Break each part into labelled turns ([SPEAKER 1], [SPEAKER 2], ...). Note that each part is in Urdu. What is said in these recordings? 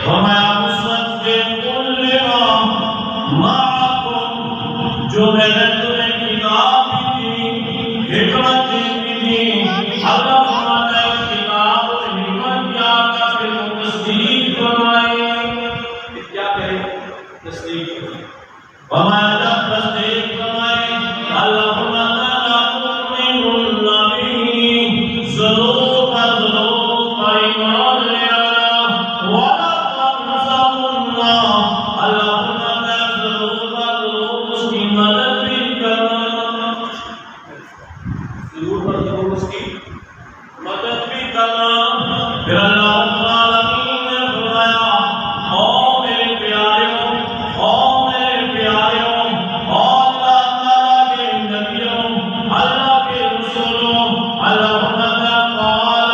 [SPEAKER 1] فرمایا مصدق لما معکم، جو میں نے تمہیں کتاب دی حکمت دی، اللہ فرماتا ہے اس کتاب اور حکمت کیا کا پھر تصدیق فرمائے، کیا کرے تصدیق فرمائے، فرمایا جب تصدیق فرمائے اللہ فرماتا ہے لا تؤمنن به، ضرور پر ایمان لے آنا، ولا تنصرن، اللہ فرماتا ہے ضرور اس کی مدد بھی کرنا، ضرور اس کی مدد بھی کرنا۔ پھر اللہ رب العالمین نے فرمایا او میرے پیاروں، او میرے پیاروں، او اللہ تعالیٰ کے نبیوں، اللہ کے رسولوں، اللہ فرماتا ہے قال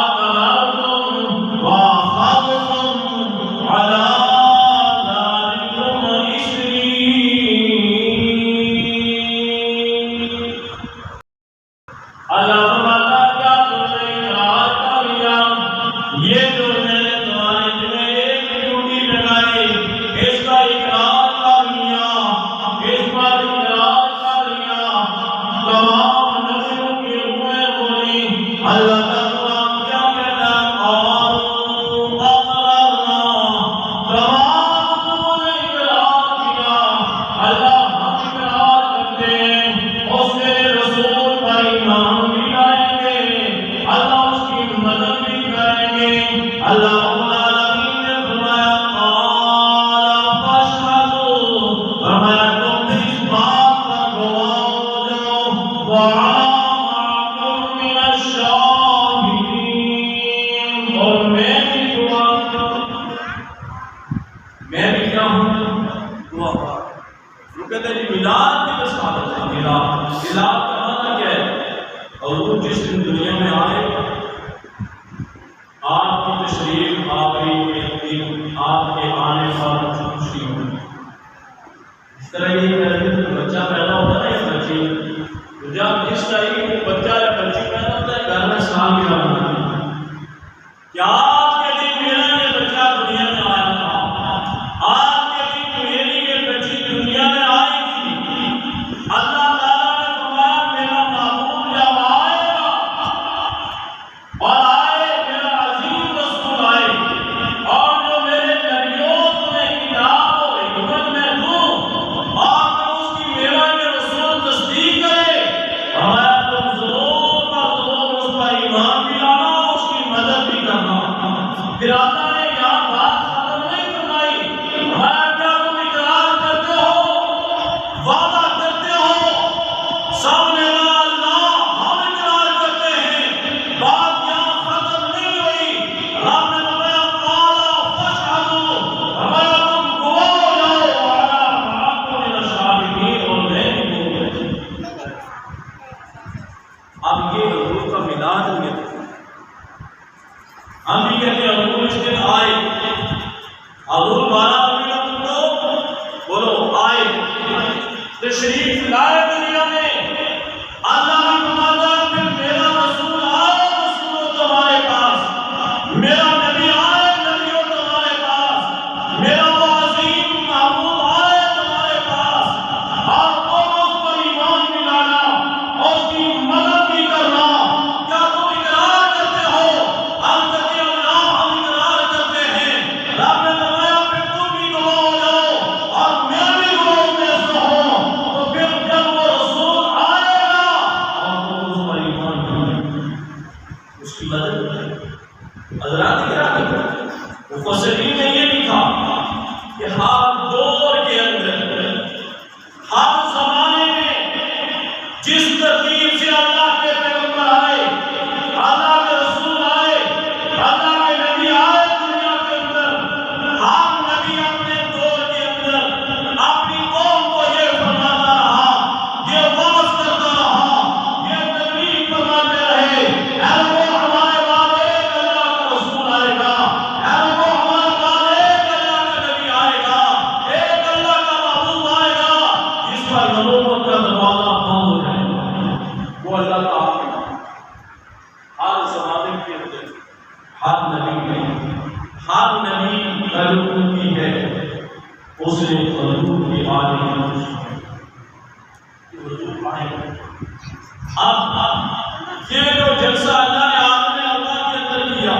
[SPEAKER 1] اقررتم واخذتم علی ذلکم اصری، اللہ فرماتا ہے کیا تم نے اقرار کر لیا، یہ جو میں نے تمہارے دل میں ایک ڈیوٹی لگائی اس کا اقرار کر لیا، اس پر اقرار کر لیا، تمام نبیوں کی روحیں بولی، اللہ کا قرآن کیا کہتا ہے قالوا اقررنا، تمام لوگوں نے اقرار کیا، اللہ ہم اقرار کرتے ہیں، اس کے رسول پر ایمان بھی لائیں گے، اللہ اس کی مدد بھی کریں گے۔ اللہ رب العالمین نے فرمایا قال فاشهدوا، فرمایا تم بھی اس بات پر گواہ ہو جاؤ، وَأَنَا مَعَكُم مِّنَ الشَّاهِدِينَ، اور میں بھی گواہ ہوں، میں بھی کیا ہوں گواہ۔ وہ کہتے ہیں جی میلاد کی بشارت ہے، میلاد کا معنی کیا ہے؟ اور وہ جس دن دنیا میں آئے آپ کی تشریف آخری دن، آپ کے آنے پر خوشی ہوئی، اس طرح یہ بچہ پیدا ہوتا ہے یا بچی، جب جس طرح بچہ یا بچی پیدا ہوتا ہے گھر میں سالگرہ مناتے ہیں، کیا آج کے دن میرا یہ بچہ دنیا میں آیا تھا، آج کے دن میری یہ بچی دنیا میں آئی تھی، اللہ تعالیٰ نے فرمایا میرا محبوب جب آئے گا اور آئے میرا عظیم رسول آئے، اور جو میرے نبیوں تمہیں کتاب و حکمت میں دوں، اور میں اس کی میرا یہ رسول تصدیق کرے، فرمایا تم ضرور اس پر ایمان بھی لانا، اس کی مدد بھی کرنا۔ پھر اللہ نے یہاں بات ختم نہیں فرمائی، فرمایا کیا تم اقرار کرتے ہو، وعدہ کرتے ہو؟ سب نے کہا اللہ ہم اقرار کرتے ہیں، بات یہاں ختم نہیں ہوئی، رب نے فرمایا قال فاشهدوا، فرمایا تم گواہ ہو جاؤ، وَأَنَا مَعَكُم مِّنَ الشَّاهِدِينَ، اور میں بھی گواہ ہوں۔ اب یہ حضور کا میلاد نہیں ہے، ہم بھی کہتے ہیں حضور اس دن آئے، حضور 12 ربیع الاول کو بولو آئے، تشریف لائے دنیا میں، اللہ نے فرمایا پھر میرا رسول آئے، رسولوں تمہارے پاس، میرا نبی آئے، نبیوں تمہارے پاس، میرا وہ عظیم محبوب آئے تمہارے پاس، اور تم اس پر ایمان بھی لانا، اس کی مدد بھی کرنا۔ کیا تم اقرار کرتے ہو؟ ہم کہتے ہیں اللہ ہم اقرار کرتے ہیں، رب نے فرمایا پھر تم بھی گواہ ہو جاؤ، اور میں بھی گواہوں میں سے ہوں، تو پھر جب وہ رسول آئے گا اور تم اس پر ایمان لانا، اس کی مدد کریں۔ حضرات گرامی، مفسرین نے یہ لکھا کہ ہر دور کے اندر، ہر زمانے میں جس ترتیب سے اللہ کے پیغمبر آئے، اللہ کے رسول آئے، اللہ کے نبی آئے دنیا کے اندر، ہر نبی اپنے دور کے اندر اپنی قوم کو یہ فرماتا رہا، یہ واعظ کرتا رہا، یہ تبلیغ فرماتے رہے، اے لوگو ہمارے بعد ایک اللہ کا رسول آئے گا، اے لوگو ہمارے بعد ہر نبی غلط کی ہے اس نے حضور کی آنے اب یہ جو جلسہ اللہ نے عالم اللہ کے اندر کیا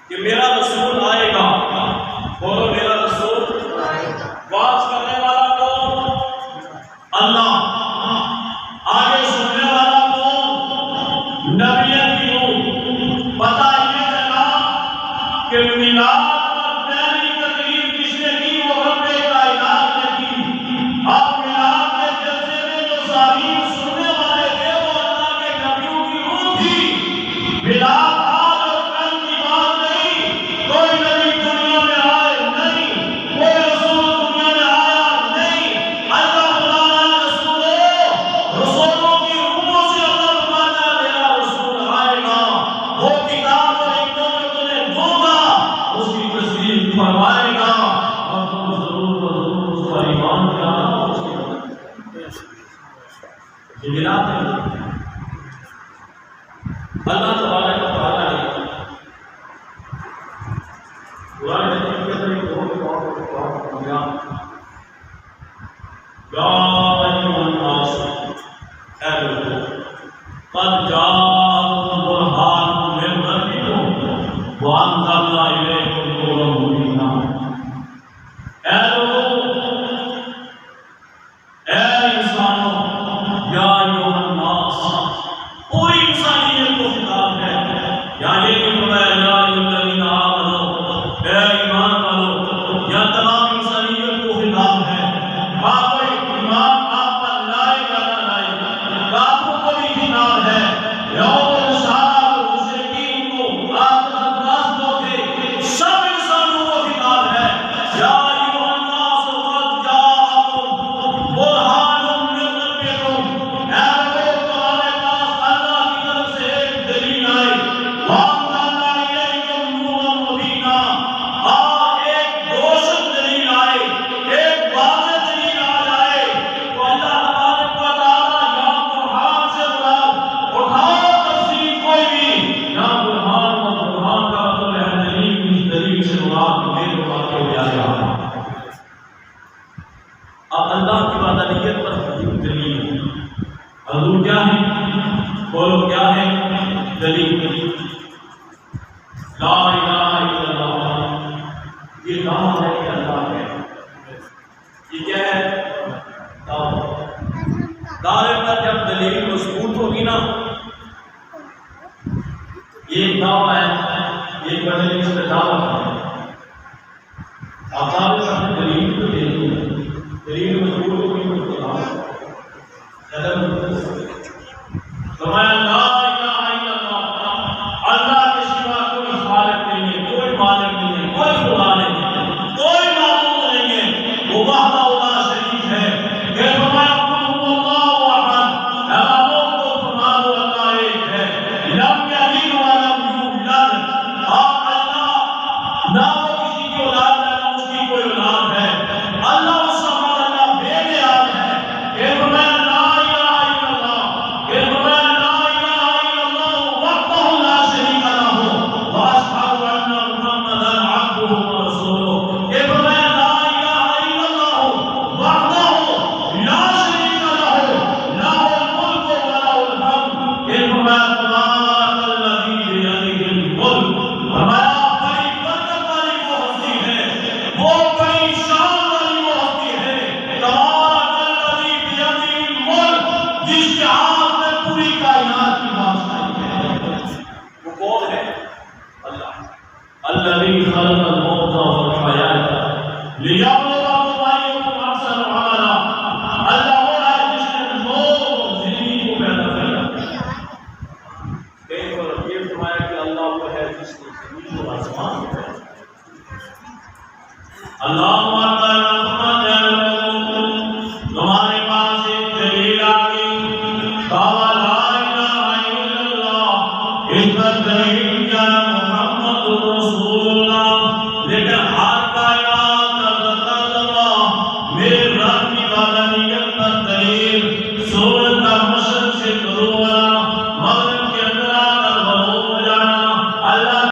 [SPEAKER 1] کہ میرا رسول آئے گا، بولو میرا رسول واز کرنے والا کون؟ اللہ، آگے سننے والا کون؟ نبیت کی روح۔ پتہ یہ چلا کہ میلاد اور پہلی تقریب کس نے کی؟ وہ رب کائنات نے کی۔ اب میلاد کے جلسے میں جو سامعین سننے والے تھے وہ اللہ کے نبیوں کی روح تھی۔ میلاد آج اور کل کی بات نہیں، کوئی نبی دنیا میں آئے نہیں، کوئی رسول دنیا میں آیا نہیں۔ اللہ تعالیٰ رسولوں کی روحوں سے اللہ فرماتا ہے میرا رسول آئے گا، وہ کتاب اور حکمت میں تمہیں دوں گا، اس کی تصدیق فرمائے گا اور تم ضرور اس پر ایمان لانا۔ یہ میلاد ہے۔ اللہ تبارک و تعالیٰ نے قرآن حکیم کے اندر ایک بہت کیا یا ایھا الناس، اے لوگوں، قد جاءکم برہان من ربکم وانزلنا الیکم نورا مبینا۔ اے لوگوں، اے انسانوں، یا ایھا الناس، پوری انسانیت کو خطاب ہے۔ یعنی کہ فرمایا یا ایھا الذین آمنوا، اے ایمان والو، یا تمام انسانیت کو خطاب ہے۔ کوئی ایمان آپ پر لائے یا نہ لائے، کافروں کو بھی خطاب ہے، یہود و نصارہ کو، مشرکین کو، آپ انداز کو تھے، سب انسانوں کو خطاب ہے۔ یا ایھا الناس قد جاءکم برہان من ربکم، اے لوگوں تمہارے پاس اللہ کی طرف سے ایک دلیل آئی، وانزلنا الیکم نورا مبینا، اور ایک روشن دلیل آئی، ایک واضح دلیل آ جائے تو اللہ تبارک و تعالیٰ یا برہان سے مراد اٹھاؤ تفسیر کوئی بھی، یا برہان و برہان کا مطلب ہے دلیل، اس دلیل سے مراد میرے واقع ہو جائے گا۔ اب اللہ کی وحدانیت پر حضور دلیل ہے۔ حضور کیا ہے؟ بولو کیا ہے؟ دلیل۔ لا الہ الا اللہ، یہ دعویٰ ہے کہ اللہ ہے۔ یہ کیا ہے؟ دعوے پر جب دلیل مضبوط ہوگی نا، یہ دعویٰ ہے، یہ بڑے اس پہ دعویٰ ہے۔ آپ دعوے پر دلیل تو دیکھیں، دلیل مضبوط ہوگی تو اس کو دعویٰ فرمایا لا الہ الا اللہ، اللہ کے سوا کوئی خالق نہیں ہے، کوئی مالک نہیں ہے، کوئی خدا نہیں ہے، کوئی معبود نہیں ہے، وہ وحدہ لا شریک ہے۔ پھر فرمایا قل هو اللہ احد، اے لوگوں کو فرما دو اللہ ایک ہے، لم یلد ولم یولد، اور اللہ نہ وہ کسی کی اولاد ہے نہ اس کی کوئی اولاد ہے، اللہ الصمد، اللہ بے نیاز ہے۔ پھر فرمایا لا الہ الا اللہ، پھر فرمایا لا الہ الا اللہ وحدہ لا شریک لہ واشہد ان محمدا عبدہ ورسولہ۔ پھر فرمایا لا الہ الا اللہ وحدہ لا شریک لہ لہ الملک و لہ الحمد۔ پھر فرمایا تبارک الذی بیدہ الملک، فرمایا بڑی برکت والی وہ ہستی ہے، وہ بڑی شان والی وہ ہستی ہے، تبارک الذی بیدہ الملک، جس کے ہاتھ میں پوری کائنات کی بادشاہی ہے۔ وہ کون ہے؟ اللہ، الذی خلق الموت والحیاۃ لیبلوکم ایکم احسن عملا، اللہ وہ ہے جس نے موت اور زندگی کو پیدا کیا۔ کہیں پر یہ فرمایا کہ اللہ وہ ہے جس نے زمین اور آسمان کو پیدا کیا۔ اللہ